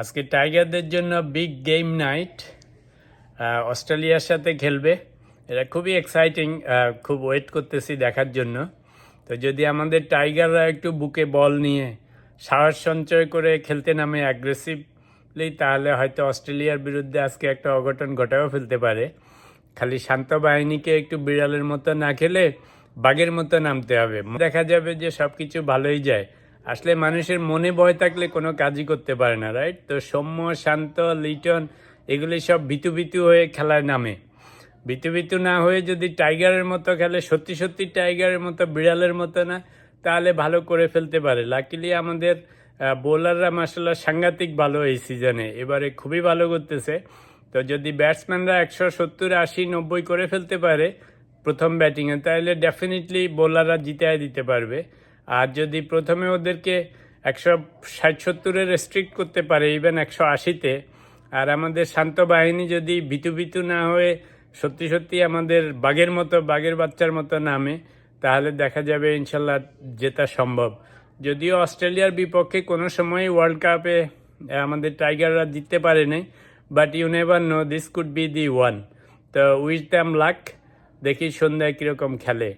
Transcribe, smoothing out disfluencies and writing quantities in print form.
আজকে টাইগারদের জন্য বিগ গেম নাইট। অস্ট্রেলিয়ার সাথে খেলবে। এটা খুবই এক্সাইটিং, খুব ওয়েট করতেছি দেখার জন্য। তো যদি আমাদের টাইগাররা একটু বুকে বল নিয়ে সাহস সঞ্চয় করে খেলতে নামে অ্যাগ্রেসিভলি, তাহলে হয়তো অস্ট্রেলিয়ার বিরুদ্ধে আজকে একটা অঘটন ঘটাও ফেলতে পারে। খালি শান্ত বাহিনীকে একটু বিড়ালের মতো না খেলে বাঘের মতো নামতে হবে। দেখা যাবে যে সব কিছু ভালোই যায়। আসলে মানুষের মনে ভয় থাকলে কোনো কাজই করতে পারে না, রাইট? তো সৌম্য, শান্ত, লিটন এগুলি সব ভীতু ভীতু হয়ে খেলায় নামে। ভীতু ভীতু না হয়ে যদি টাইগারের মতো খেলে, সত্যি সত্যি টাইগারের মতো, বিড়ালের মতো না, তাহলে ভালো করে ফেলতে পারে। লাকিলি আমাদের বোলাররা মাসাল্লাহ সাংঘাতিক ভালো এই সিজনে, এবারে খুবই ভালো করতেছে। তো যদি ব্যাটসম্যানরা 170, 80, 90 করে ফেলতে পারে প্রথম ব্যাটিংয়ে, তাহলে ডেফিনেটলি বোলাররা জিতায় দিতে পারবে। আর যদি প্রথমে ওদেরকে 160-70-এ রেস্ট্রিক্ট করতে পারে, ইভেন 180-তে, আর আমাদের শান্ত বাহিনী যদি ভীতু ভীতু না হয়ে সত্যি সত্যি আমাদের বাঘের মতো, বাঘের বাচ্চার মতো নামে, তাহলে দেখা যাবে ইনশাল্লাহ জেতা সম্ভব। যদিও অস্ট্রেলিয়ার বিপক্ষে কোনো সময় ওয়ার্ল্ড কাপে আমাদের টাইগাররা জিততে পারে নাই, but you never know, this could be the one. তো উইশ দ্যাম লাক। দেখি সন্ধ্যায় কীরকম খেলে।